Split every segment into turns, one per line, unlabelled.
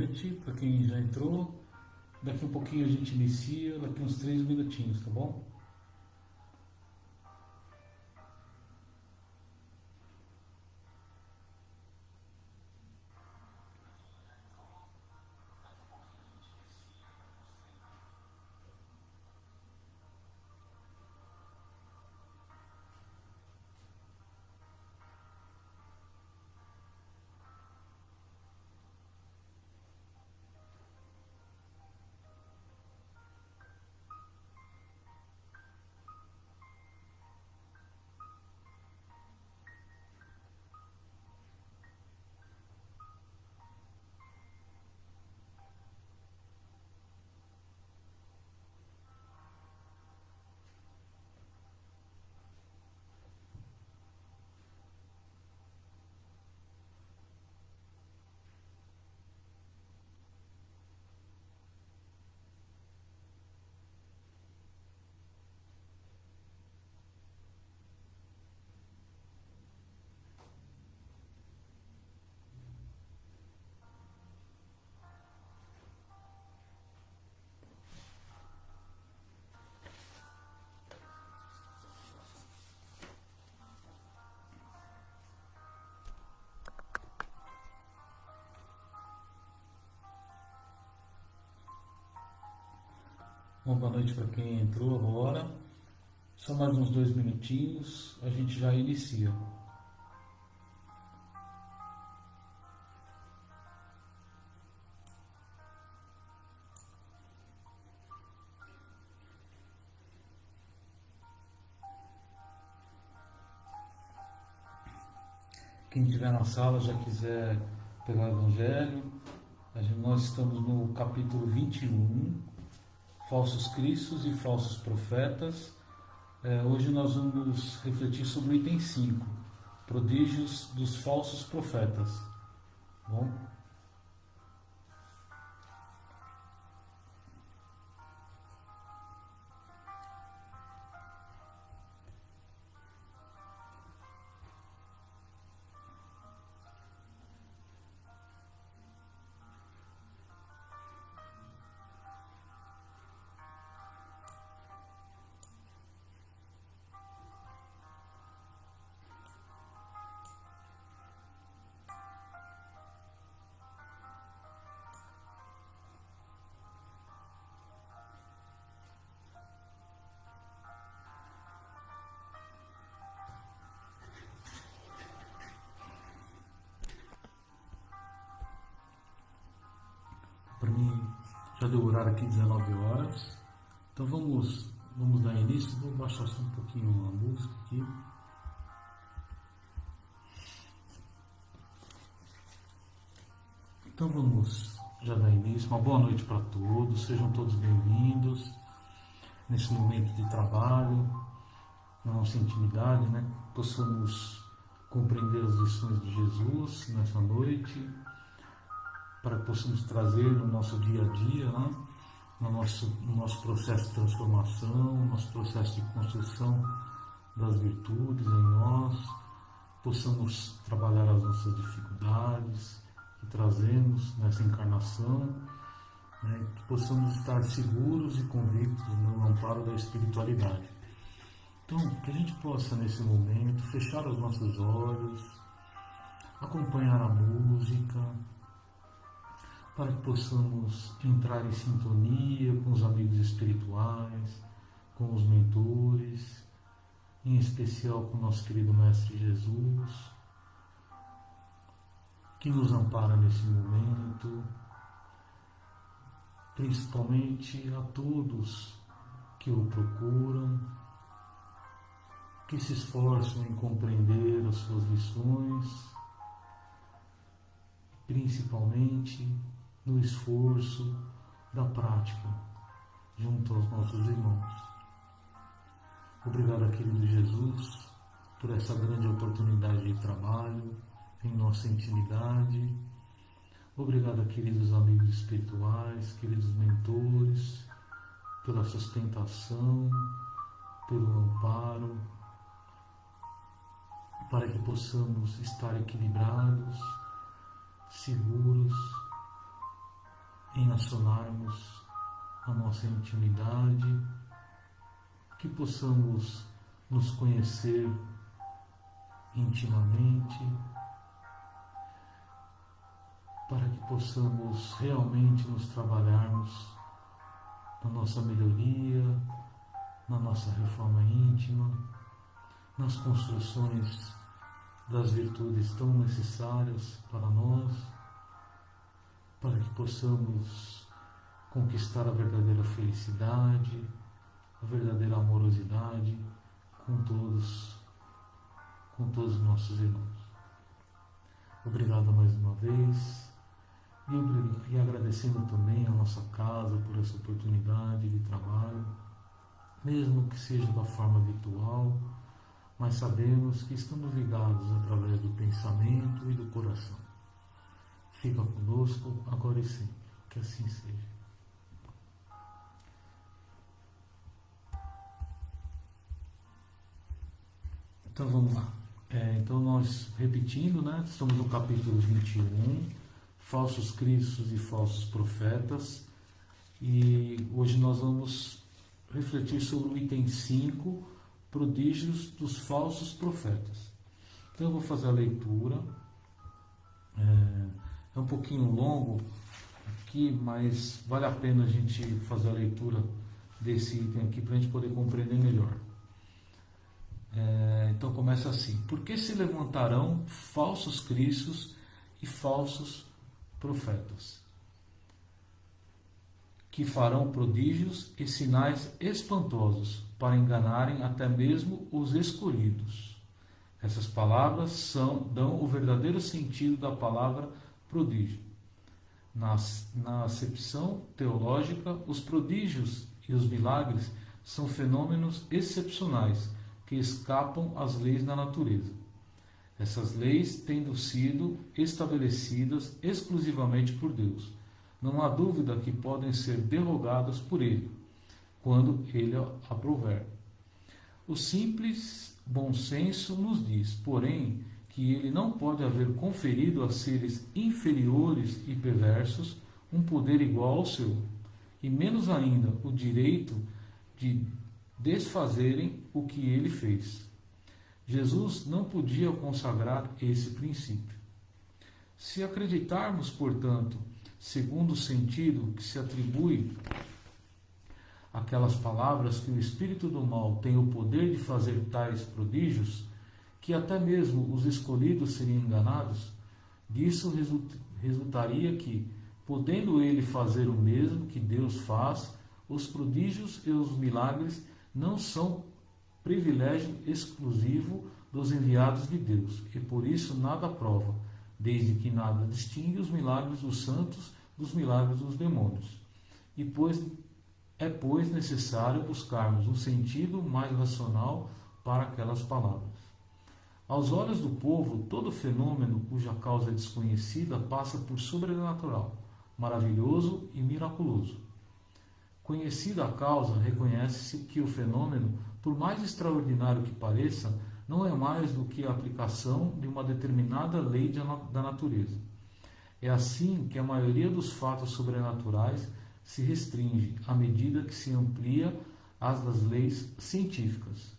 noite para quem já entrou. Daqui um pouquinho a gente inicia, daqui uns 3 minutinhos, tá bom? Uma boa noite para quem entrou agora. Só mais uns 2 minutinhos, a gente já inicia. Quem estiver na sala já quiser pegar o Evangelho, nós estamos no capítulo 21, Falsos Cristos e Falsos Profetas. Hoje nós vamos refletir sobre o item 5, Prodígios dos Falsos Profetas. Tá bom? Para mim, já deu o horário aqui, 19 horas. Então vamos dar início. Vou baixar só um pouquinho a música aqui. Então vamos já dar início. Uma boa noite para todos. Sejam todos bem-vindos nesse momento de trabalho, na nossa intimidade, né? Possamos compreender as lições de Jesus nessa noite, para que possamos trazer no nosso dia a dia, né? no nosso processo de transformação, no nosso processo de construção das virtudes em nós, possamos trabalhar as nossas dificuldades que trazemos nessa encarnação, né? Que possamos estar seguros e convictos no amparo da espiritualidade. Então, que a gente possa nesse momento fechar os nossos olhos, acompanhar a música, para que possamos entrar em sintonia com os amigos espirituais, com os mentores, em especial com o nosso querido Mestre Jesus, que nos ampara nesse momento, principalmente a todos que o procuram, que se esforçam em compreender as suas lições, principalmente no esforço da prática junto aos nossos irmãos. Obrigado, querido Jesus, por essa grande oportunidade de trabalho em nossa intimidade. Obrigado, queridos amigos espirituais, queridos mentores, pela sustentação, pelo amparo, para que possamos estar equilibrados, seguros em acionarmos a nossa intimidade, que possamos nos conhecer intimamente, para que possamos realmente nos trabalharmos na nossa melhoria, na nossa reforma íntima, nas construções das virtudes tão necessárias para nós, para que possamos conquistar a verdadeira felicidade, a verdadeira amorosidade com todos os nossos irmãos. Obrigado mais uma vez e agradecendo também a nossa casa por essa oportunidade de trabalho, mesmo que seja da forma virtual, mas sabemos que estamos ligados através do pensamento e do coração. Fica conosco agora e sempre, que assim seja. Então vamos lá. Então nós, repetindo, estamos no capítulo 21, falsos cristos e falsos profetas, e hoje nós vamos refletir sobre o item 5, prodígios dos falsos profetas. Então eu vou fazer a leitura, é um pouquinho longo aqui, mas vale a pena a gente fazer a leitura desse item aqui para a gente poder compreender melhor. Então começa assim: por que se levantarão falsos cristos e falsos profetas, que farão prodígios e sinais espantosos para enganarem até mesmo os escolhidos? Essas palavras dão o verdadeiro sentido da palavra prodígio. Na acepção teológica, os prodígios e os milagres são fenômenos excepcionais que escapam às leis da natureza. Essas leis tendo sido estabelecidas exclusivamente por Deus. Não há dúvida que podem ser derrogadas por Ele, quando Ele aprouver. O simples bom senso nos diz, porém, que Ele não pode haver conferido a seres inferiores e perversos um poder igual ao seu, e menos ainda o direito de desfazerem o que Ele fez. Jesus não podia consagrar esse princípio. Se acreditarmos, portanto, segundo o sentido que se atribui àquelas palavras, que o espírito do mal tem o poder de fazer tais prodígios, que até mesmo os escolhidos seriam enganados, disso resultaria que, podendo ele fazer o mesmo que Deus faz, os prodígios e os milagres não são privilégio exclusivo dos enviados de Deus, e por isso nada prova, desde que nada distingue os milagres dos santos dos milagres dos demônios. E pois necessário buscarmos um sentido mais racional para aquelas palavras. Aos olhos do povo, todo fenômeno cuja causa é desconhecida passa por sobrenatural, maravilhoso e miraculoso. Conhecida a causa, reconhece-se que o fenômeno, por mais extraordinário que pareça, não é mais do que a aplicação de uma determinada lei da natureza. É assim que a maioria dos fatos sobrenaturais se restringe à medida que se amplia as das leis científicas.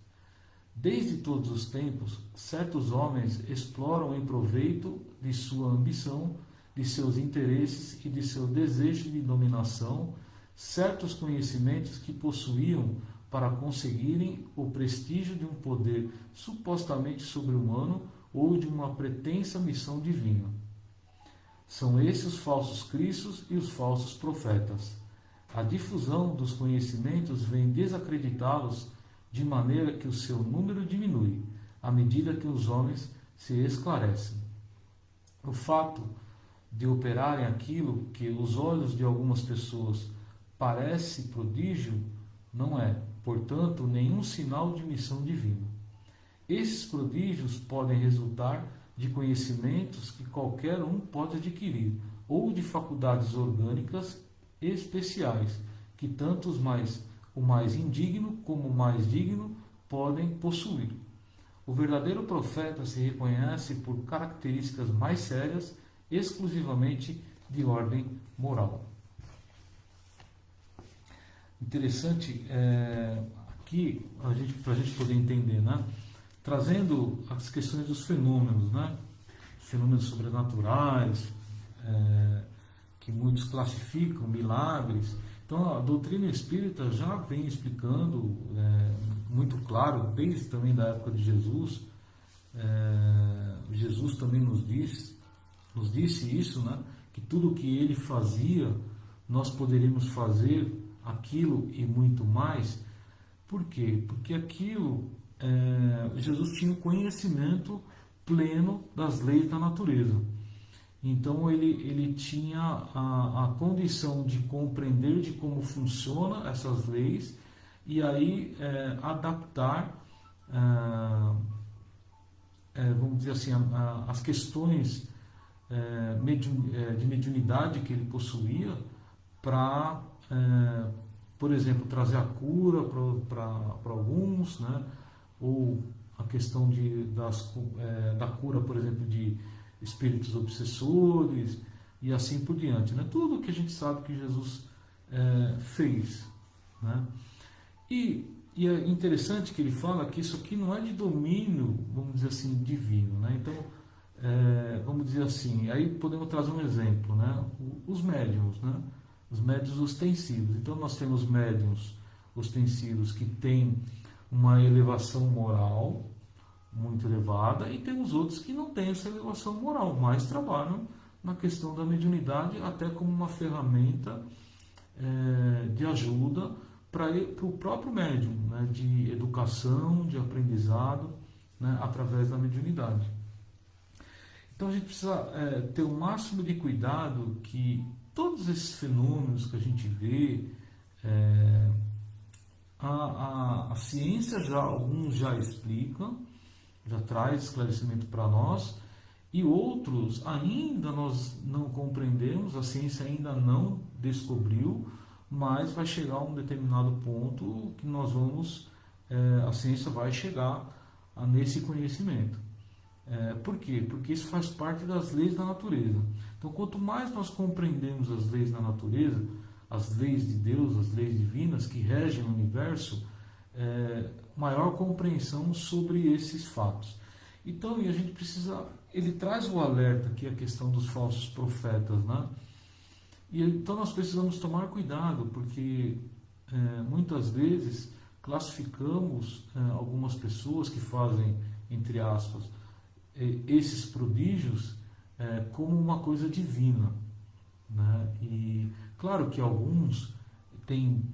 Desde todos os tempos, certos homens exploram em proveito de sua ambição, de seus interesses e de seu desejo de dominação certos conhecimentos que possuíam para conseguirem o prestígio de um poder supostamente sobre-humano ou de uma pretensa missão divina. São esses os falsos cristos e os falsos profetas. A difusão dos conhecimentos vem desacreditá-los de maneira que o seu número diminui, à medida que os homens se esclarecem. O fato de operarem aquilo que os olhos de algumas pessoas parece prodígio não é, portanto, nenhum sinal de missão divina. Esses prodígios podem resultar de conhecimentos que qualquer um pode adquirir, ou de faculdades orgânicas especiais, que tanto o mais indigno como o mais digno podem possuir. O verdadeiro profeta se reconhece por características mais sérias, exclusivamente de ordem moral. interessante aqui, para a gente poder entender, né? Trazendo as questões dos fenômenos, né? Fenômenos sobrenaturais, que muitos classificam, milagres. Então, a doutrina espírita já vem explicando, muito claro, desde também da época de Jesus. Jesus também nos disse isso, né? Que tudo o que ele fazia, nós poderíamos fazer aquilo e muito mais. Por quê? Porque aquilo, Jesus tinha o conhecimento pleno das leis da natureza. Então ele tinha a condição de compreender de como funcionam essas leis e aí adaptar, vamos dizer assim, as questões de mediunidade que ele possuía para, por exemplo, trazer a cura para alguns, né? Ou a questão da cura, por exemplo, de espíritos obsessores e assim por diante, né? Tudo que a gente sabe que Jesus fez, né? E é interessante que ele fala que isso aqui não é de domínio, vamos dizer assim, divino, né? Então, vamos dizer assim, aí podemos trazer um exemplo, né? Os médiuns, né? Os médiuns ostensivos. Então, nós temos médiuns ostensivos que têm uma elevação moral muito elevada e temos outros que não têm essa elevação moral, mas trabalham na questão da mediunidade até como uma ferramenta de ajuda para o próprio médium, né? De educação, de aprendizado, né? Através da mediunidade. Então a gente precisa ter o máximo de cuidado que todos esses fenômenos que a gente vê, a ciência alguns já explicam, já traz esclarecimento para nós, e outros ainda nós não compreendemos, a ciência ainda não descobriu, mas vai chegar a um determinado ponto que a ciência vai chegar nesse conhecimento. Por quê? Porque isso faz parte das leis da natureza. Então, quanto mais nós compreendemos as leis da natureza, as leis de Deus, as leis divinas que regem o universo, maior compreensão sobre esses fatos. Então, e a gente precisa, ele traz o alerta aqui, a questão dos falsos profetas, né? E então nós precisamos tomar cuidado, porque muitas vezes classificamos algumas pessoas que fazem, entre aspas, esses prodígios como uma coisa divina, né? E claro que alguns têm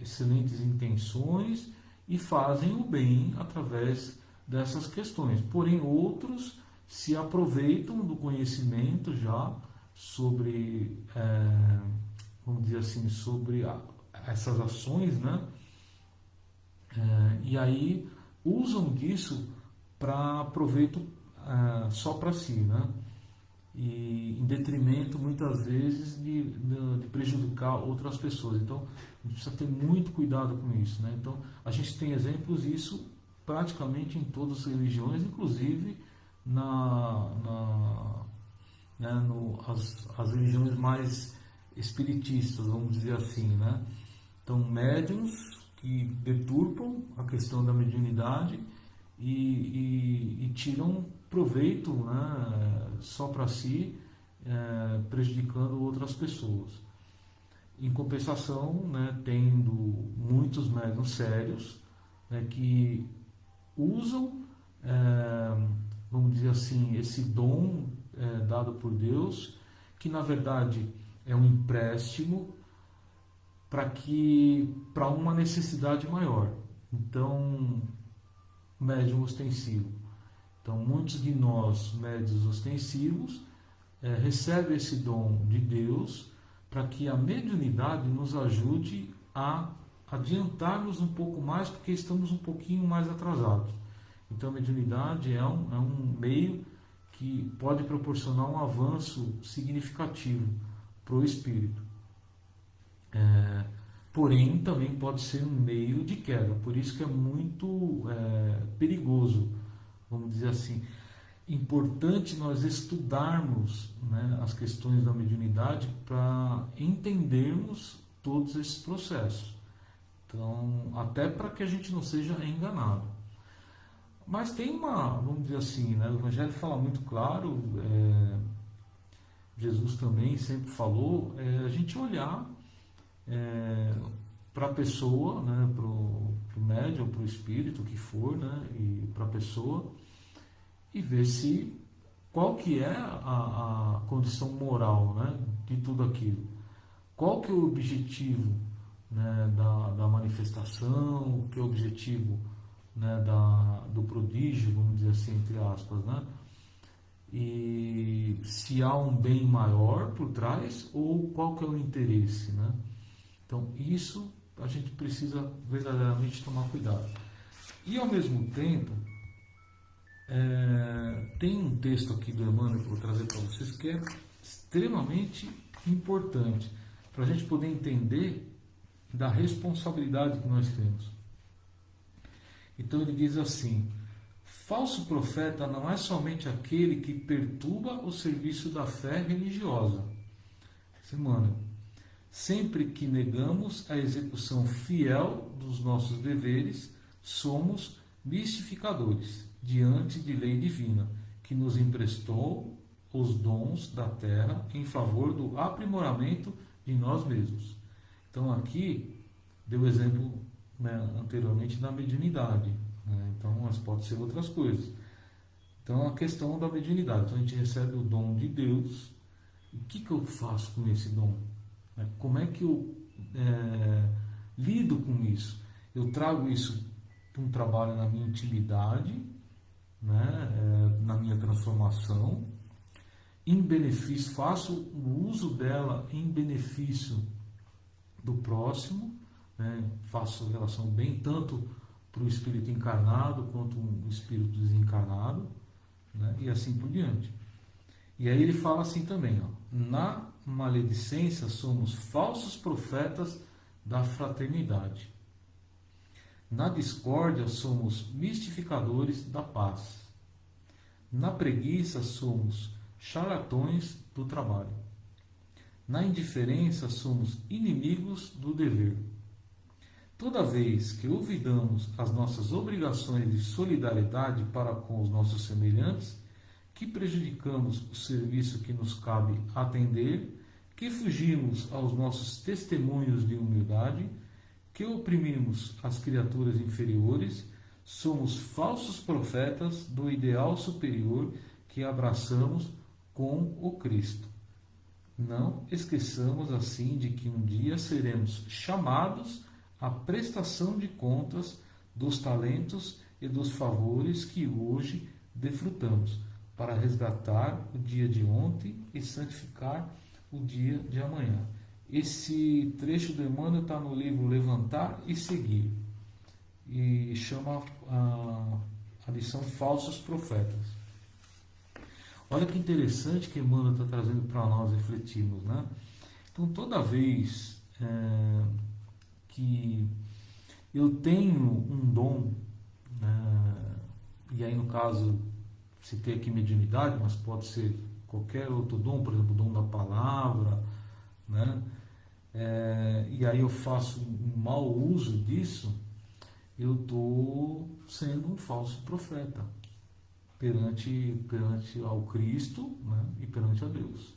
excelentes intenções e fazem o bem através dessas questões, porém outros se aproveitam do conhecimento já sobre, vamos dizer assim, sobre essas ações, né? E aí usam disso para proveito só para si, né? E em detrimento muitas vezes de prejudicar outras pessoas. Então a gente precisa ter muito cuidado com isso, né? Então a gente tem exemplos disso praticamente em todas as religiões, inclusive as religiões mais espiritistas, vamos dizer assim, né? Então médiuns que deturpam a questão da mediunidade e tiram proveito, né, só para si, prejudicando outras pessoas. Em compensação, né, tendo muitos médiuns sérios, né, que usam, vamos dizer assim, esse dom dado por Deus, que na verdade é um empréstimo para uma necessidade maior. Então, médium ostensivo. Então, muitos de nós, médios ostensivos, recebem esse dom de Deus para que a mediunidade nos ajude a adiantarmos um pouco mais, porque estamos um pouquinho mais atrasados. Então, a mediunidade é um meio que pode proporcionar um avanço significativo para o espírito. Porém, também pode ser um meio de queda, por isso que é muito perigoso, vamos dizer assim. Importante nós estudarmos, né, as questões da mediunidade para entendermos todos esses processos. Então, até para que a gente não seja enganado. Mas tem vamos dizer assim, né? O Evangelho fala muito claro, Jesus também sempre falou, a gente olhar para a pessoa, né? Para o médium, para o espírito, o que for, né? E para a pessoa, e ver qual que é a condição moral, né? De tudo aquilo. Qual que é o objetivo, né? Da manifestação, o que é o objetivo, né? Do prodígio, vamos dizer assim, entre aspas, né? E se há um bem maior por trás ou qual que é o interesse, né? Então isso a gente precisa verdadeiramente tomar cuidado. E ao mesmo tempo, tem um texto aqui do Emmanuel que eu vou trazer para vocês que é extremamente importante para a gente poder entender da responsabilidade que nós temos. Então ele diz assim: falso profeta não é somente aquele que perturba o serviço da fé religiosa. Semana. Sempre que negamos a execução fiel dos nossos deveres, somos mistificadores diante de lei divina, que nos emprestou os dons da terra em favor do aprimoramento de nós mesmos. Então aqui deu exemplo, né, anteriormente da mediunidade, né? Então, mas pode ser outras coisas. Então a questão da mediunidade, então a gente recebe o dom de Deus. E o que eu faço com esse dom? Como é que eu lido com isso? Eu trago isso para um trabalho na minha intimidade, né, na minha transformação, em benefício, faço o uso dela em benefício do próximo, né, faço relação bem tanto para o espírito encarnado quanto o espírito desencarnado, né, e assim por diante. E aí ele fala assim também, ó, na maledicência somos falsos profetas da fraternidade. Na discórdia somos mistificadores da paz. Na preguiça somos charlatões do trabalho. Na indiferença somos inimigos do dever. Toda vez que olvidamos as nossas obrigações de solidariedade para com os nossos semelhantes, que prejudicamos o serviço que nos cabe atender, que fugimos aos nossos testemunhos de humildade, que oprimimos as criaturas inferiores, somos falsos profetas do ideal superior que abraçamos com o Cristo. Não esqueçamos assim de que um dia seremos chamados à prestação de contas dos talentos e dos favores que hoje desfrutamos, para resgatar o dia de ontem e santificar o dia de amanhã. Esse trecho do Emmanuel está no livro Levantar e Seguir, e chama a lição Falsos Profetas. Olha que interessante que Emmanuel está trazendo para nós refletirmos, né? Então, toda vez que eu tenho um dom, e aí no caso citei aqui mediunidade, mas pode ser qualquer outro dom, por exemplo, o dom da palavra, né? E aí eu faço um mau uso disso, eu estou sendo um falso profeta perante ao Cristo, né? E perante a Deus.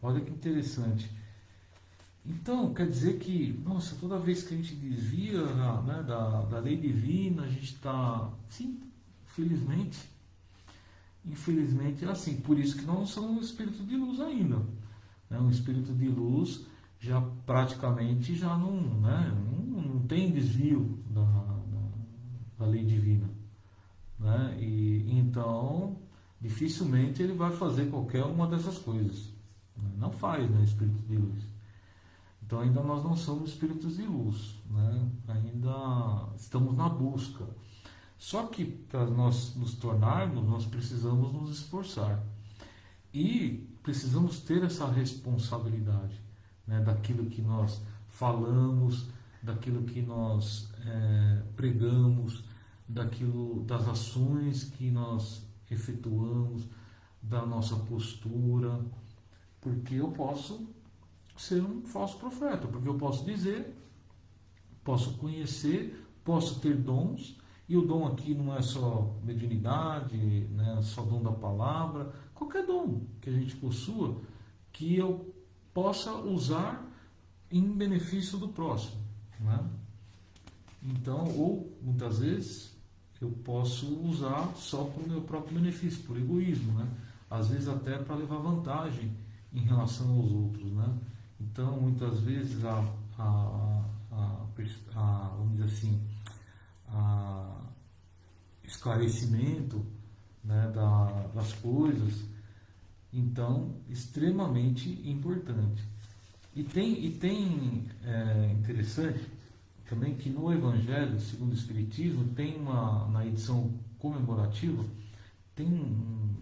Olha que interessante. Então, quer dizer que, nossa, toda vez que a gente desvia, né, da lei divina, a gente está, sim, infelizmente é assim. Por isso que nós não somos um espírito de luz ainda, né? Um espírito de luz já praticamente já não tem desvio da lei divina, né? E então dificilmente ele vai fazer qualquer uma dessas coisas, né? Não faz, né, espírito de luz. Então ainda nós não somos espíritos de luz, né? Ainda estamos na busca. Só que para nós nos tornarmos, nós precisamos nos esforçar. E precisamos ter essa responsabilidade, né, daquilo que nós falamos, daquilo que nós pregamos, das ações que nós efetuamos, da nossa postura, porque eu posso ser um falso profeta, porque eu posso dizer, posso conhecer, posso ter dons, e o dom aqui não é só mediunidade, né, só dom da palavra, qualquer dom que a gente possua, que eu possa usar em benefício do próximo, né? Então, ou muitas vezes eu posso usar só para o meu próprio benefício, por egoísmo, né? Às vezes até para levar vantagem em relação aos outros, né? Então, muitas vezes vamos dizer assim, a esclarecimento, né, das coisas, então, extremamente importante. Interessante também que no Evangelho segundo o Espiritismo tem na edição comemorativa,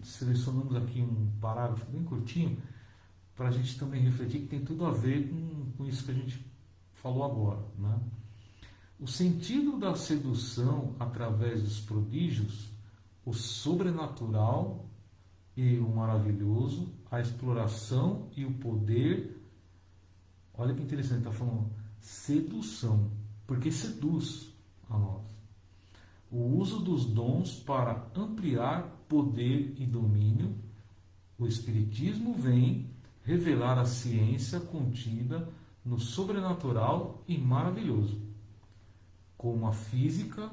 selecionamos aqui um parágrafo bem curtinho para a gente também refletir, que tem tudo a ver com isso que a gente falou agora, né? O sentido da sedução através dos prodígios, o sobrenatural e o maravilhoso, a exploração e o poder. Olha que interessante, está falando sedução, porque seduz a nós. O uso dos dons para ampliar poder e domínio. O Espiritismo vem revelar a ciência contida no sobrenatural e maravilhoso, como a física,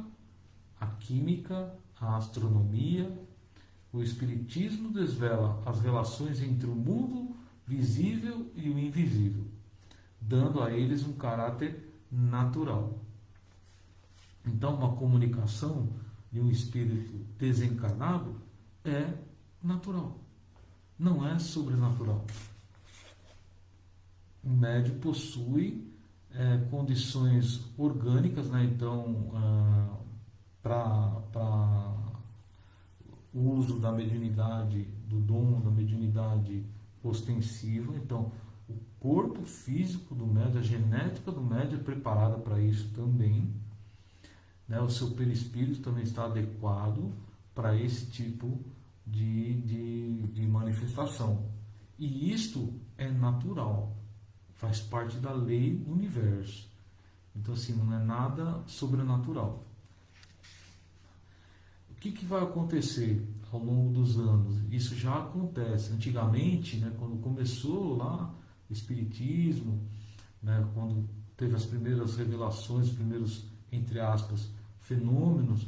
a química, a astronomia. O Espiritismo desvela as relações entre o mundo visível e o invisível, dando a eles um caráter natural. Então, uma comunicação de um espírito desencarnado é natural, não é sobrenatural. O médium possui condições orgânicas, né? Então, para o uso da mediunidade, do dom da mediunidade ostensiva. Então, o corpo físico do médium, a genética do médium é preparada para isso também, né? O seu perispírito também está adequado para esse tipo de manifestação. E isto é natural, faz parte da lei do universo. Então, assim, não é nada sobrenatural. O que vai acontecer ao longo dos anos? Isso já acontece. Antigamente, né, quando começou lá o Espiritismo, né, quando teve as primeiras revelações, os primeiros, entre aspas, fenômenos,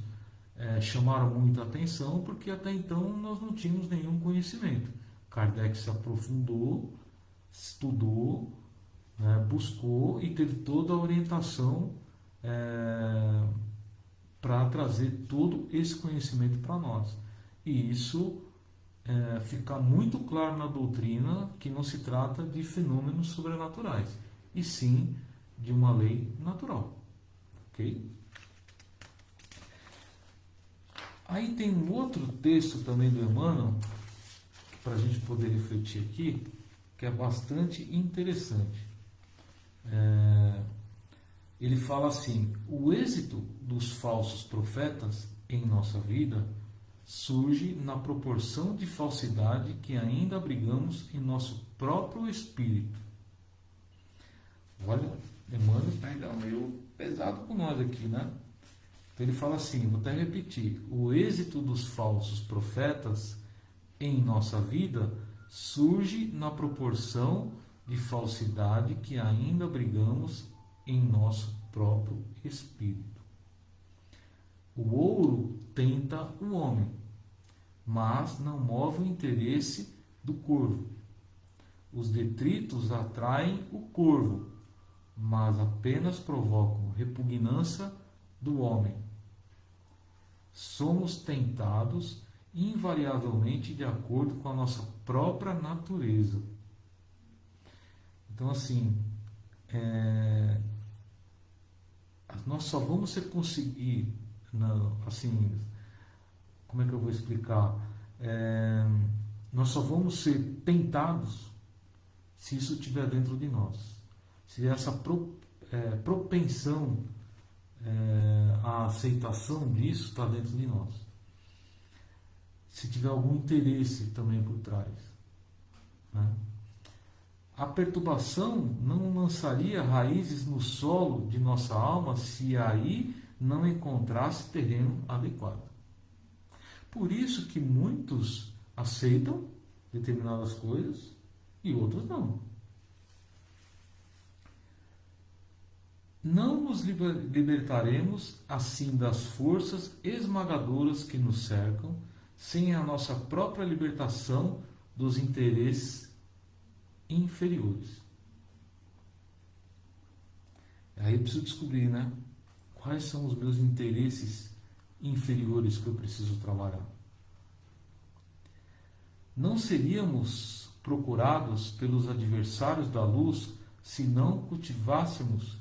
chamaram muita atenção, porque até então nós não tínhamos nenhum conhecimento. Kardec se aprofundou, estudou, né, buscou e teve toda a orientação para trazer todo esse conhecimento para nós. E isso fica muito claro na doutrina que não se trata de fenômenos sobrenaturais, e sim de uma lei natural. Ok? Aí tem um outro texto também do Emmanuel, para a gente poder refletir aqui, que é bastante interessante. Ele fala assim: o êxito dos falsos profetas em nossa vida surge na proporção de falsidade que ainda abrigamos em nosso próprio espírito. Olha, Emmanuel pega meio pesado com nós aqui, né? Então ele fala assim, vou até repetir: o êxito dos falsos profetas em nossa vida surge na proporção de falsidade que ainda abrigamos em nosso próprio espírito. O ouro tenta o homem, mas não move o interesse do corvo. Os detritos atraem o corvo, mas apenas provocam repugnância do homem. Somos tentados invariavelmente de acordo com a nossa própria natureza. Então, assim, nós só vamos conseguir, assim, como é que eu vou explicar? Nós só vamos ser tentados se isso estiver dentro de nós. Se essa propensão à aceitação disso está dentro de nós. Se tiver algum interesse também por trás, né? A perturbação não lançaria raízes no solo de nossa alma se aí não encontrasse terreno adequado. Por isso que muitos aceitam determinadas coisas e outros não. Não nos libertaremos assim das forças esmagadoras que nos cercam, sem a nossa própria libertação dos interesses inferiores. Aí eu preciso descobrir, né? Quais são os meus interesses inferiores que eu preciso trabalhar? Não seríamos procurados pelos adversários da luz se não cultivássemos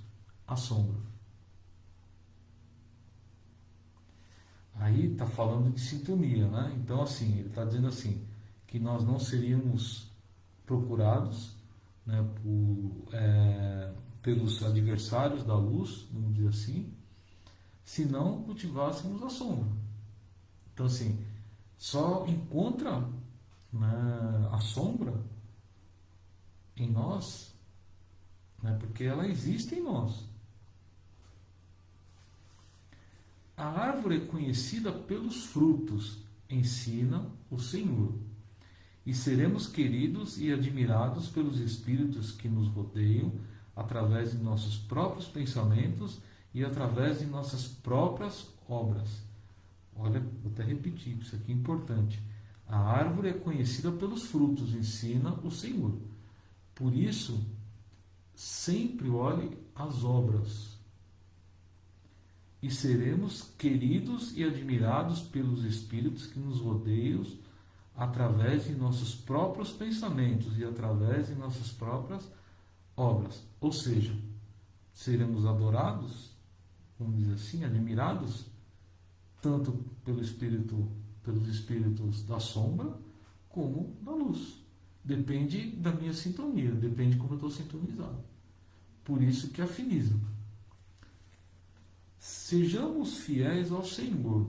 a sombra. Aí está falando de sintonia, né? Então, assim, ele está dizendo assim, que nós não seríamos procurados, né, pelos adversários da luz, vamos dizer assim, se não cultivássemos a sombra. Então, assim, só encontra, né, a sombra em nós, né, porque ela existe em nós. A árvore é conhecida pelos frutos, ensina o Senhor. E seremos queridos e admirados pelos espíritos que nos rodeiam, através de nossos próprios pensamentos e através de nossas próprias obras. Olha, vou até repetir, isso aqui é importante. A árvore é conhecida pelos frutos, ensina o Senhor. Por isso, sempre olhe as obras. E seremos queridos e admirados pelos espíritos que nos rodeiam, através de nossos próprios pensamentos e através de nossas próprias obras. Ou seja, seremos adorados, vamos dizer assim, admirados, tanto pelos espíritos da sombra, como da luz. Depende da minha sintonia, depende de como eu estou sintonizado. Por isso que afiniza. Sejamos fiéis ao Senhor,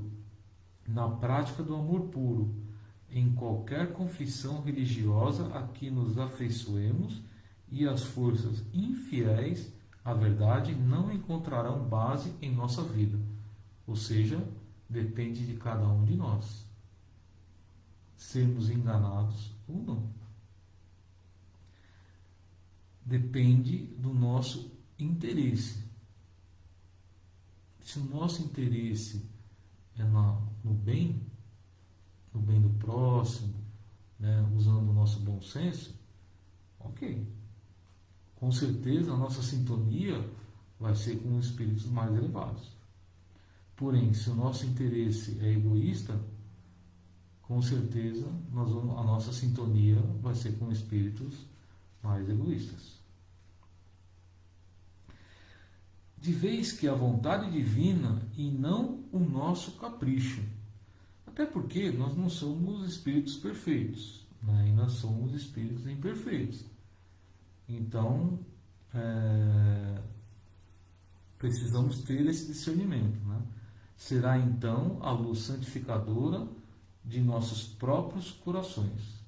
na prática do amor puro, em qualquer confissão religiosa a que nos afeiçoemos, e as forças infiéis à verdade não encontrarão base em nossa vida. Ou seja, depende de cada um de nós sermos enganados ou não. Depende do nosso interesse. Se o nosso interesse é no bem do próximo, né, usando o nosso bom senso, ok. Com certeza a nossa sintonia vai ser com espíritos mais elevados. Porém, se o nosso interesse é egoísta, com certeza a nossa sintonia vai ser com espíritos mais egoístas. De vez que a vontade divina e não o nosso capricho. Até porque nós não somos espíritos perfeitos, né? Ainda somos espíritos imperfeitos. Então, precisamos ter esse discernimento, né? Será então a luz santificadora de nossos próprios corações.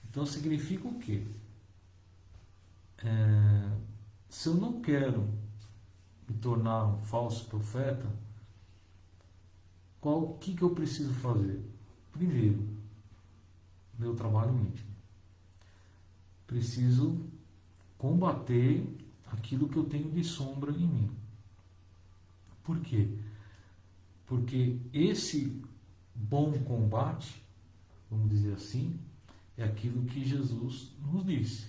Então significa o quê? Se eu não quero me tornar um falso profeta, o que eu preciso fazer? Primeiro, meu trabalho íntimo. Preciso combater aquilo que eu tenho de sombra em mim. Por quê? Porque esse bom combate, vamos dizer assim, é aquilo que Jesus nos disse.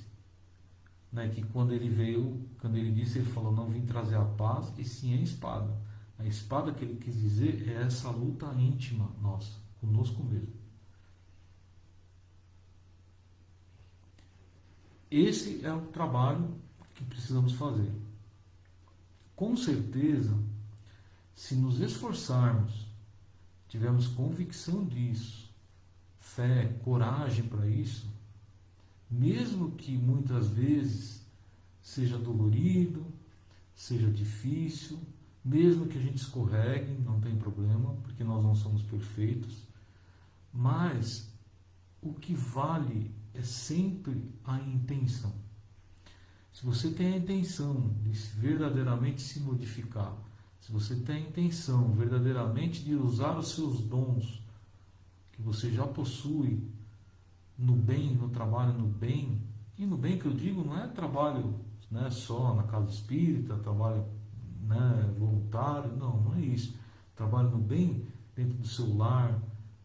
Né? Que quando ele disse, ele falou, não vim trazer a paz, e sim a espada. A espada que ele quis dizer é essa luta íntima nossa, conosco mesmo. Esse é o trabalho que precisamos fazer. Com certeza, se nos esforçarmos, tivermos convicção disso, fé, coragem para isso, mesmo que muitas vezes seja dolorido, seja difícil, mesmo que a gente escorregue, não tem problema, porque nós não somos perfeitos, mas o que vale é sempre a intenção. Se você tem a intenção de verdadeiramente se modificar, se você tem a intenção verdadeiramente de usar os seus dons que você já possui no bem, no trabalho no bem, e no bem que eu digo não é trabalho, né, só na casa espírita, trabalho, né, voluntário, não é isso. Trabalho no bem dentro do seu lar,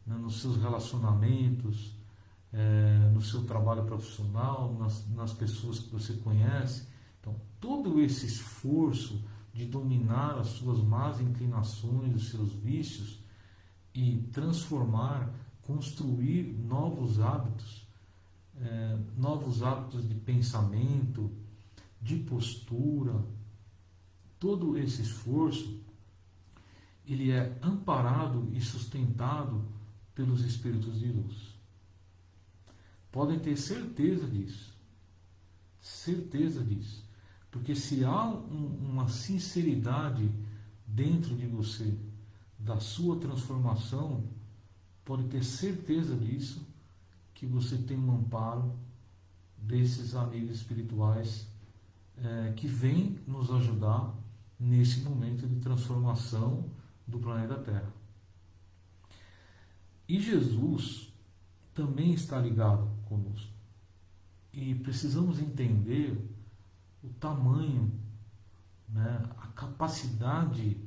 né, nos seus relacionamentos, no seu trabalho profissional, nas pessoas que você conhece. Então, todo esse esforço de dominar as suas más inclinações, os seus vícios e transformar, construir novos hábitos de pensamento, de postura, todo esse esforço, ele é amparado e sustentado pelos espíritos de luz. Podem ter certeza disso. Certeza disso. Porque se há uma sinceridade dentro de você, da sua transformação, pode ter certeza disso, que você tem um amparo desses amigos espirituais que vêm nos ajudar nesse momento de transformação do planeta Terra. E Jesus também está ligado conosco. E precisamos entender o tamanho, né, a capacidade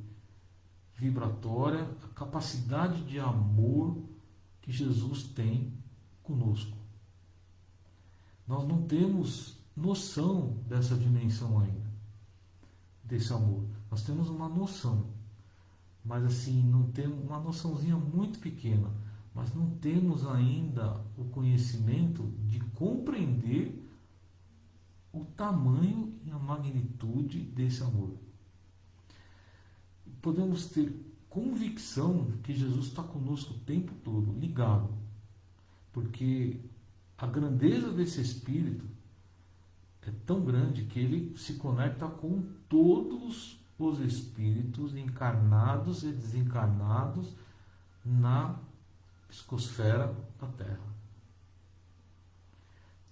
vibratória, a capacidade de amor que Jesus tem conosco. Nós não temos noção dessa dimensão ainda, desse amor. Nós temos uma noção, mas assim, não temos uma noçãozinha muito pequena. Mas não temos ainda o conhecimento de compreender o tamanho e a magnitude desse amor. Podemos ter convicção que Jesus está conosco o tempo todo, ligado, porque a grandeza desse Espírito é tão grande que ele se conecta com todos os espíritos encarnados e desencarnados na psicosfera da Terra.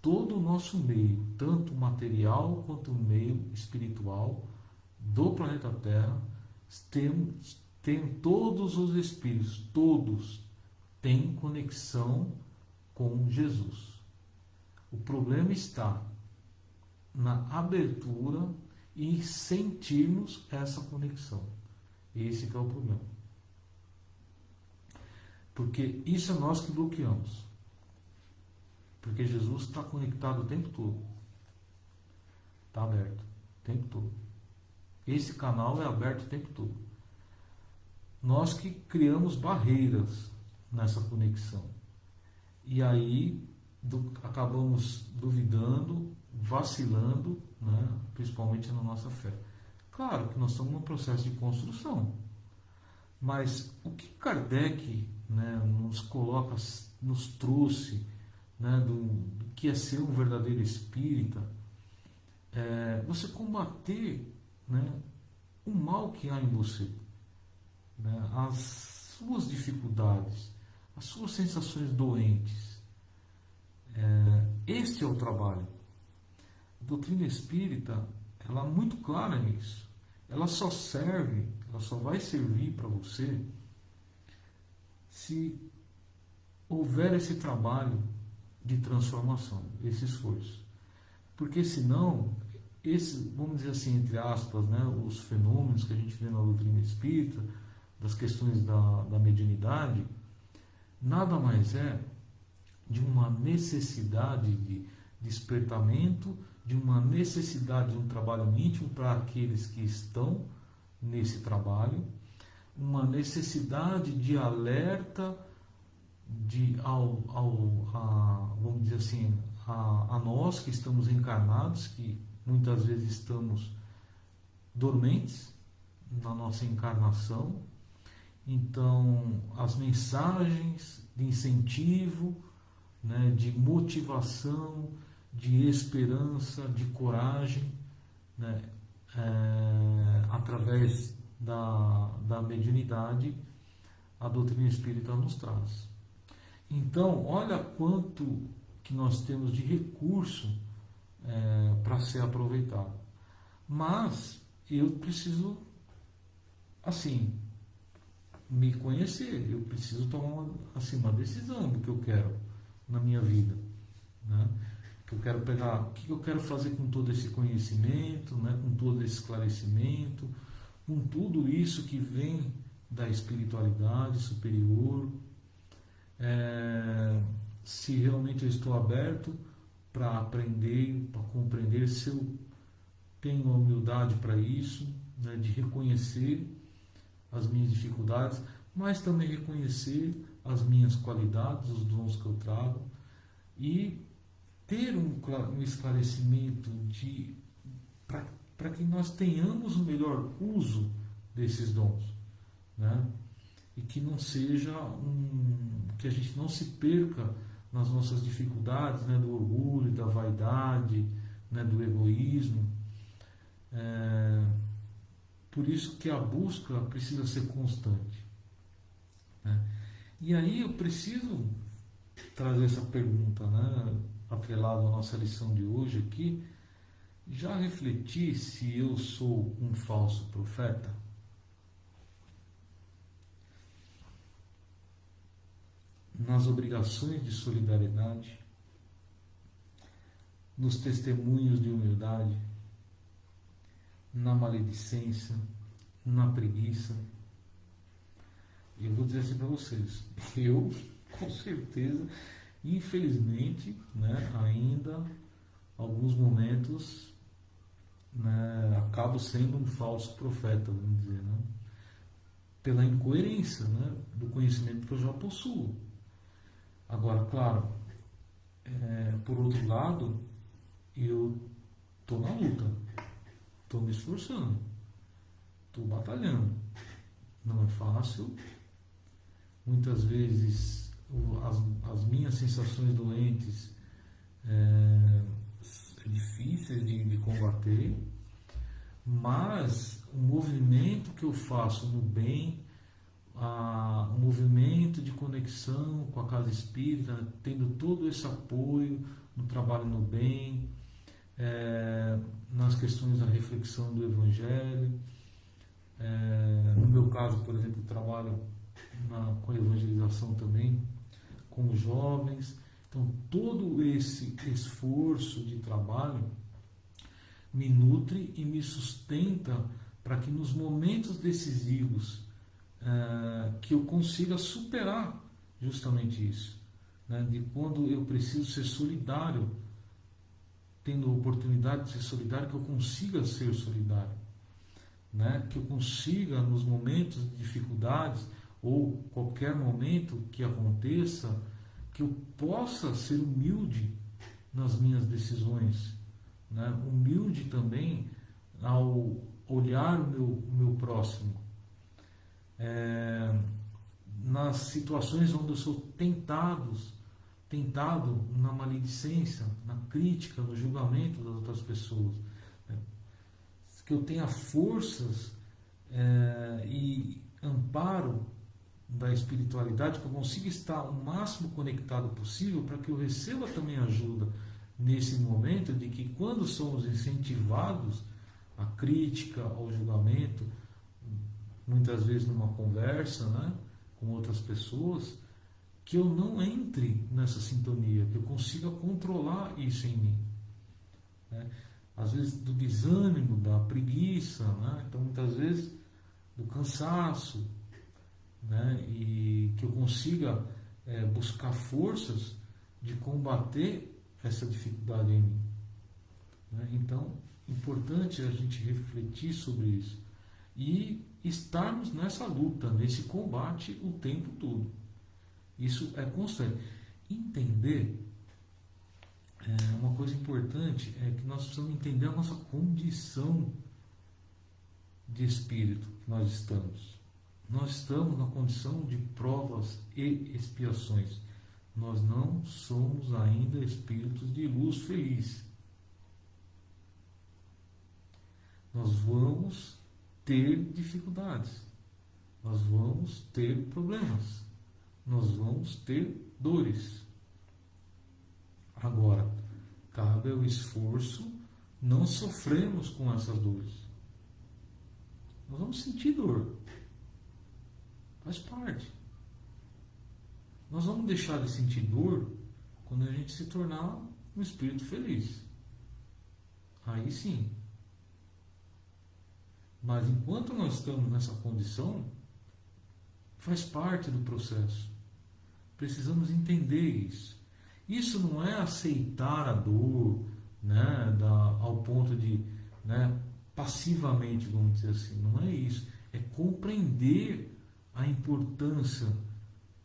Todo o nosso meio, tanto material quanto o meio espiritual do planeta Terra, tem todos os espíritos, todos têm conexão com Jesus. O problema está na abertura e sentirmos essa conexão. Esse que é o problema. Porque isso é nós que bloqueamos. Porque Jesus está conectado o tempo todo. Está aberto o tempo todo. Esse canal é aberto o tempo todo. Nós que criamos barreiras nessa conexão. E aí acabamos duvidando, vacilando, né, principalmente na nossa fé. Claro que nós estamos num processo de construção. Mas o que Kardec, né, nos trouxe, né, do que é ser um verdadeiro espírita, você combater, né, o mal que há em você, né, as suas dificuldades, as suas sensações doentes. Este é o trabalho. A doutrina espírita, ela é muito clara nisso. Ela só vai servir para você se houver esse trabalho de transformação, esse esforço. Porque senão, vamos dizer assim, entre aspas, né, os fenômenos que a gente vê na doutrina espírita, das questões da mediunidade, nada mais é de uma necessidade de despertamento, de uma necessidade de um trabalho íntimo para aqueles que estão nesse trabalho, uma necessidade de alerta vamos dizer assim, a nós que estamos encarnados, que muitas vezes estamos dormentes na nossa encarnação. Então, as mensagens de incentivo, né, de motivação, de esperança, de coragem, né, através da mediunidade, a doutrina espírita nos traz. Então, olha quanto que nós temos de recurso para ser aproveitado. Mas eu preciso, assim, me conhecer, eu preciso tomar uma decisão do que eu quero na minha vida, né? Que eu quero pegar, o que eu quero fazer com todo esse conhecimento, né? Com todo esse esclarecimento, com tudo isso que vem da espiritualidade superior, se realmente eu estou aberto para aprender, para compreender, se eu tenho a humildade para isso, né? De reconhecer as minhas dificuldades, mas também reconhecer as minhas qualidades, os dons que eu trago, e ter um esclarecimento para que nós tenhamos o melhor uso desses dons, né? E que não seja que a gente não se perca nas nossas dificuldades, né? Do orgulho, da vaidade, né? Do egoísmo. Por isso que a busca precisa ser constante, né? E aí eu preciso trazer essa pergunta, né? Atrelado à nossa lição de hoje aqui. Já refleti se eu sou um falso profeta? Nas obrigações de solidariedade, nos testemunhos de humildade, na maledicência, na preguiça. Eu vou dizer assim para vocês, eu com certeza, infelizmente, né, ainda alguns momentos, né, acabo sendo um falso profeta, vamos dizer, né, pela incoerência, né, do conhecimento que eu já possuo. Agora, claro, por outro lado, eu estou na luta, estou me esforçando, estou batalhando. Não é fácil. Muitas vezes as minhas sensações doentes difíceis de combater, mas o movimento que eu faço no bem, o movimento de conexão com a casa espírita, tendo todo esse apoio no trabalho no bem, nas questões da reflexão do Evangelho. No meu caso, por exemplo, trabalho com a evangelização também, com os jovens. Então, todo esse esforço de trabalho me nutre e me sustenta para que nos momentos decisivos que eu consiga superar justamente isso, né? De quando eu preciso ser solidário, tendo a oportunidade de ser solidário, que eu consiga ser solidário, né? Que eu consiga, nos momentos de dificuldades ou qualquer momento que aconteça, que eu possa ser humilde nas minhas decisões, né? Humilde também ao olhar o meu próximo. Nas situações onde eu sou tentado na maledicência, na crítica, no julgamento das outras pessoas, né? Que eu tenha forças e amparo da espiritualidade, que eu consiga estar o máximo conectado possível para que eu receba também ajuda nesse momento, de que quando somos incentivados à crítica, ao julgamento, muitas vezes numa conversa, né, com outras pessoas, que eu não entre nessa sintonia, que eu consiga controlar isso em mim, né? Às vezes do desânimo, da preguiça, né? Então muitas vezes do cansaço, né? E que eu consiga buscar forças de combater essa dificuldade em mim, né? Então, importante a gente refletir sobre isso e estarmos nessa luta, nesse combate o tempo todo. Isso é constante. Entender, uma coisa importante é que nós precisamos entender a nossa condição de espírito que nós estamos. Nós estamos na condição de provas e expiações. Nós não somos ainda espíritos de luz feliz. Nós vamos ter dificuldades, nós vamos ter problemas, nós vamos ter dores. Agora, cabe ao esforço, não sofremos com essas dores. Nós vamos sentir dor. Faz parte. Nós vamos deixar de sentir dor quando a gente se tornar um espírito feliz. Aí sim. Mas enquanto nós estamos nessa condição, faz parte do processo. Precisamos entender isso. Isso não é aceitar a dor, né, ao ponto de, né, passivamente, vamos dizer assim. Não é isso. É compreender a importância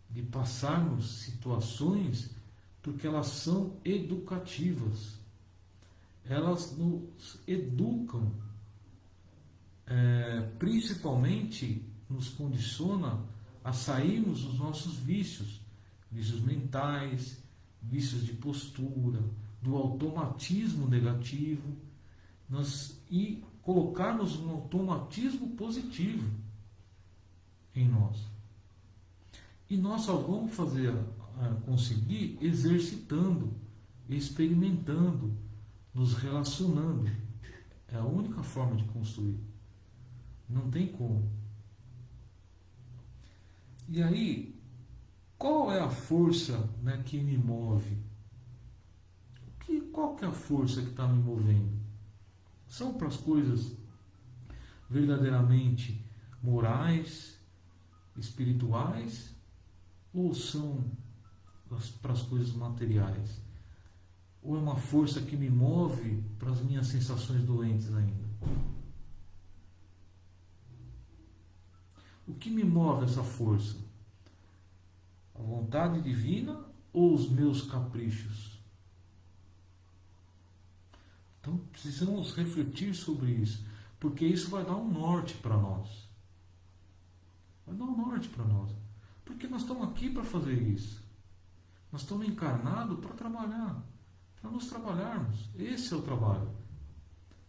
de passarmos situações, porque elas são educativas. Elas nos educam, principalmente nos condiciona a sairmos dos nossos vícios, vícios mentais, vícios de postura, do automatismo negativo, e colocarmos um automatismo positivo em nós. E nós só vamos conseguir exercitando, experimentando, nos relacionando. É a única forma de construir. Não tem como. E aí, qual é a força, né, que me move? Qual que é a força que está me movendo? São para as coisas verdadeiramente morais, espirituais, ou são para as coisas materiais? Ou é uma força que me move para as minhas sensações doentes ainda? O que me move essa força? A vontade divina ou os meus caprichos? Então precisamos refletir sobre isso, porque isso vai dar um norte para nós. Vai dar um norte para nós. Porque nós estamos aqui para fazer isso. Nós estamos encarnados para trabalhar, para nos trabalharmos. Esse é o trabalho.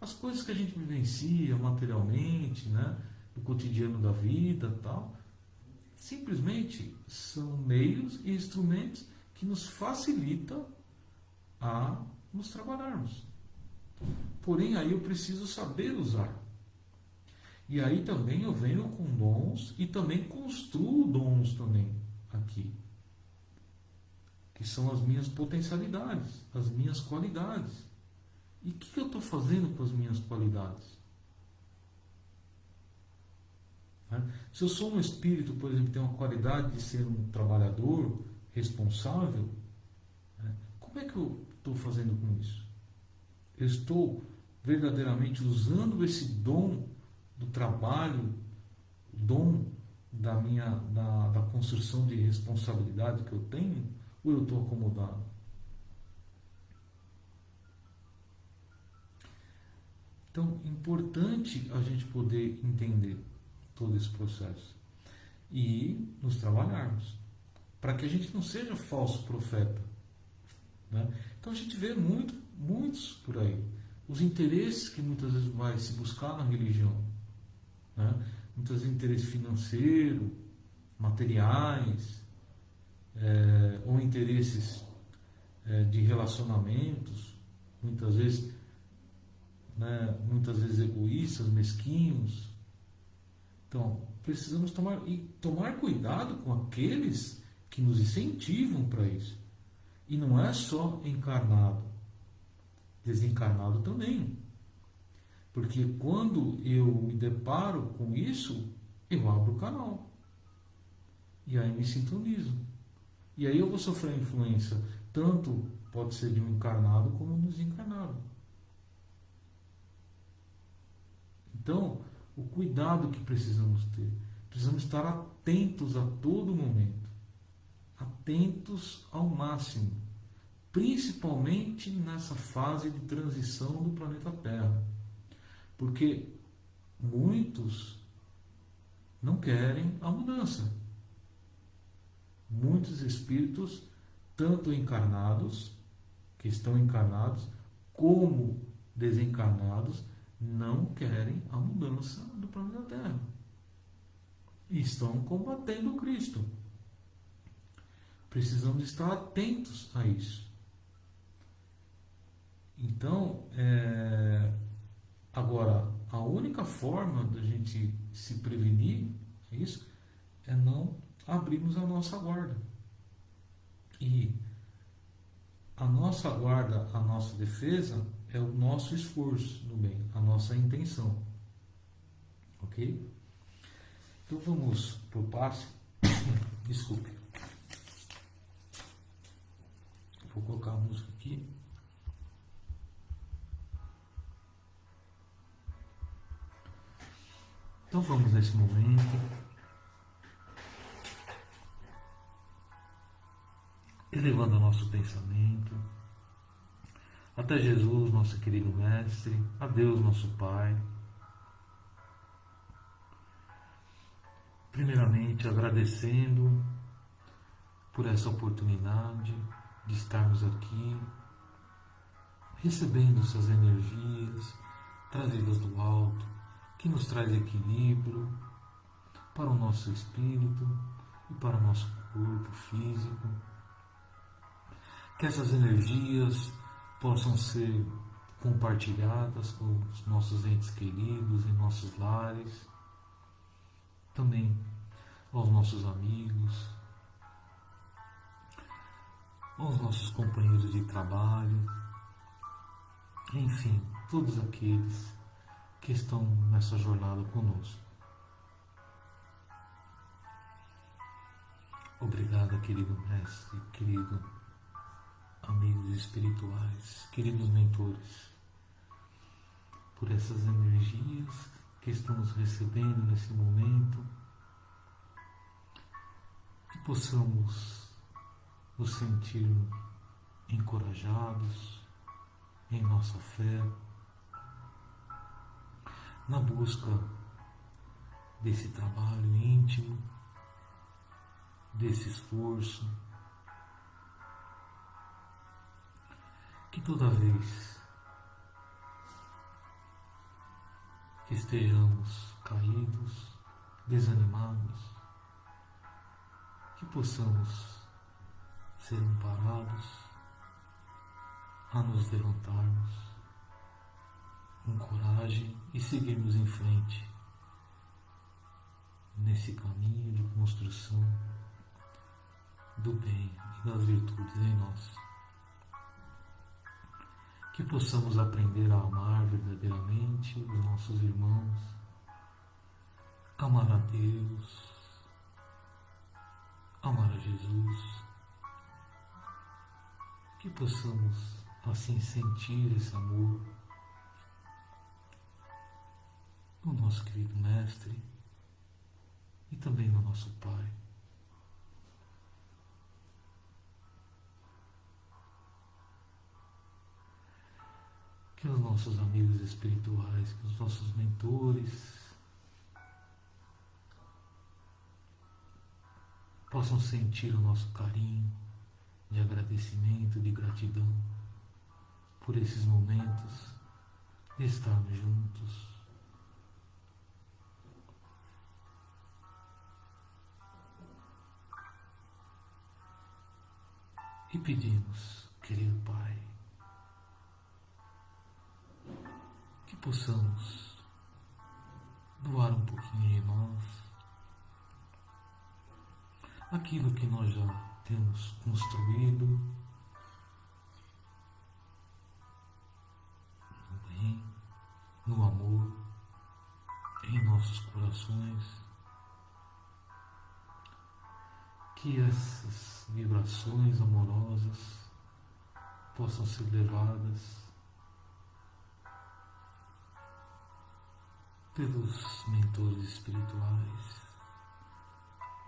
As coisas que a gente vivencia materialmente, né, no cotidiano da vida, tal, simplesmente são meios e instrumentos que nos facilitam a nos trabalharmos. Porém, aí eu preciso saber usar. E aí também eu venho com dons e também construo dons também aqui. Que são as minhas potencialidades, as minhas qualidades. E o que eu estou fazendo com as minhas qualidades? Se eu sou um espírito, por exemplo, que tem uma qualidade de ser um trabalhador responsável, como é que eu estou fazendo com isso? Eu estou verdadeiramente usando esse dom do trabalho, o dom da construção de responsabilidade que eu tenho, ou eu estou acomodado? Então, é importante a gente poder entender todo esse processo e nos trabalharmos, para que a gente não seja falso profeta, né? Então a gente vê muitos por aí, os interesses que muitas vezes vai se buscar na religião, né? Muitas vezes interesse financeiro, materiais, ou interesses de relacionamentos, muitas vezes, né, egoístas, mesquinhos. Então, precisamos tomar cuidado com aqueles que nos incentivam para isso. E não é só encarnado, desencarnado também. Porque quando eu me deparo com isso, eu abro o canal. E aí me sintonizo. E aí eu vou sofrer influência, tanto pode ser de um encarnado como um desencarnado. Então, o cuidado que precisamos ter. Precisamos estar atentos a todo momento. Atentos ao máximo. Principalmente nessa fase de transição do planeta Terra. Porque muitos não querem a mudança. Muitos espíritos, tanto encarnados, que estão encarnados, como desencarnados, não querem a mudança do planeta Terra. E estão combatendo o Cristo. Precisamos estar atentos a isso. Então, agora, a única forma da gente se prevenir, é isso, é não abrirmos a nossa guarda. E a nossa guarda, a nossa defesa é o nosso esforço no bem, a nossa intenção. Ok? Então vamos para o passe. Desculpe. Vou colocar a música aqui. Então vamos nesse momento, elevando o nosso pensamento até Jesus, nosso querido Mestre, a Deus, nosso Pai. Primeiramente agradecendo por essa oportunidade de estarmos aqui, recebendo essas energias trazidas do alto, que nos traz equilíbrio para o nosso espírito e para o nosso corpo físico. Que essas energias possam ser compartilhadas com os nossos entes queridos em nossos lares, também aos nossos amigos, aos nossos companheiros de trabalho, enfim, todos aqueles que estão nessa jornada conosco. Obrigado, querido Mestre, querido amigos espirituais, queridos mentores, por essas energias que estamos recebendo nesse momento, que possamos nos sentir encorajados em nossa fé, na busca desse trabalho íntimo, desse esforço, que toda vez que estejamos caídos, desanimados, que possamos ser amparados a nos levantarmos com coragem e seguirmos em frente nesse caminho de construção do bem e das virtudes em nós. Que possamos aprender a amar verdadeiramente os nossos irmãos, amar a Deus, amar a Jesus. Que possamos assim sentir esse amor no nosso querido Mestre e também no nosso Pai. Que os nossos amigos espirituais, que os nossos mentores possam sentir o nosso carinho de agradecimento, de gratidão por esses momentos de estarmos juntos. E pedimos, querido Pai, que possamos doar um pouquinho de nós, aquilo que nós já temos construído no bem, no amor, em nossos corações. Que essas vibrações amorosas possam ser levadas pelos mentores espirituais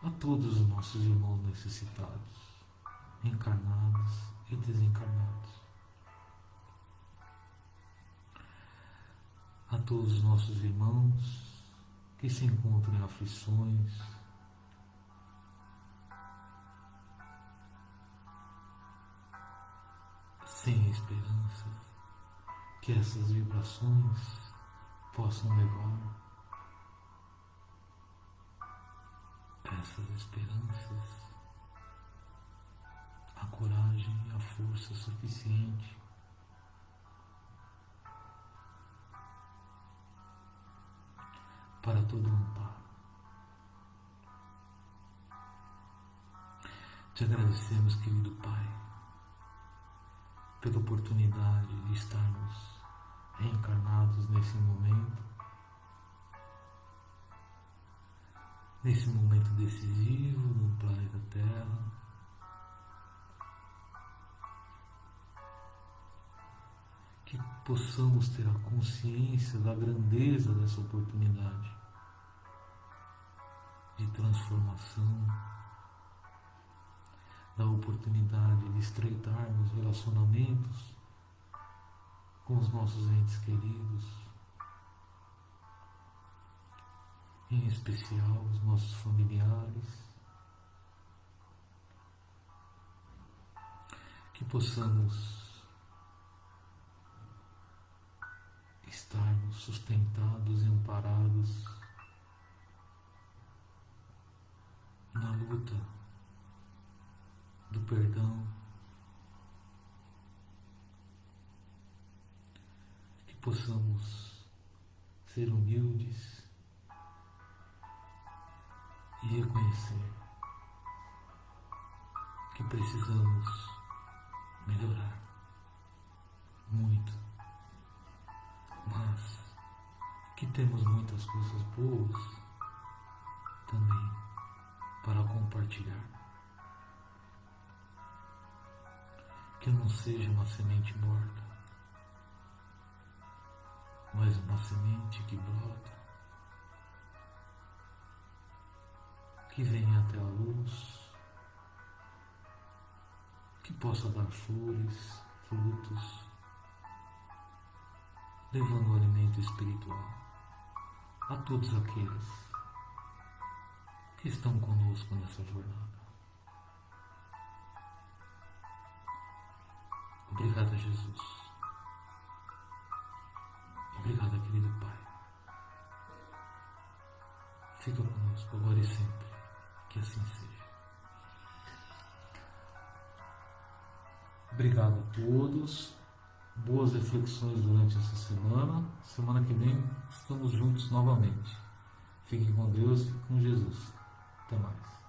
a todos os nossos irmãos necessitados, encarnados e desencarnados, a todos os nossos irmãos que se encontram em aflições, sem esperança, que essas vibrações possam levar essas esperanças, a coragem e a força suficiente para todo amparo. Te agradecemos, querido Pai, pela oportunidade de estarmos reencarnados nesse momento decisivo no planeta Terra, que possamos ter a consciência da grandeza dessa oportunidade de transformação, da oportunidade de estreitarmos relacionamentos com os nossos entes queridos, em especial os nossos familiares, que possamos estarmos sustentados e amparados na luta do perdão, que possamos ser humildes e reconhecer que precisamos melhorar muito, mas que temos muitas coisas boas também para compartilhar. Que eu não seja uma semente morta, mas uma semente que brota, que venha até a luz, que possa dar flores, frutos, levando o alimento espiritual a todos aqueles que estão conosco nessa jornada. Obrigado, Jesus. Obrigado, querido Pai. Fica conosco agora e sempre. Que assim seja. Obrigado a todos. Boas reflexões durante essa semana. Semana que vem estamos juntos novamente. Fiquem com Deus e com Jesus. Até mais.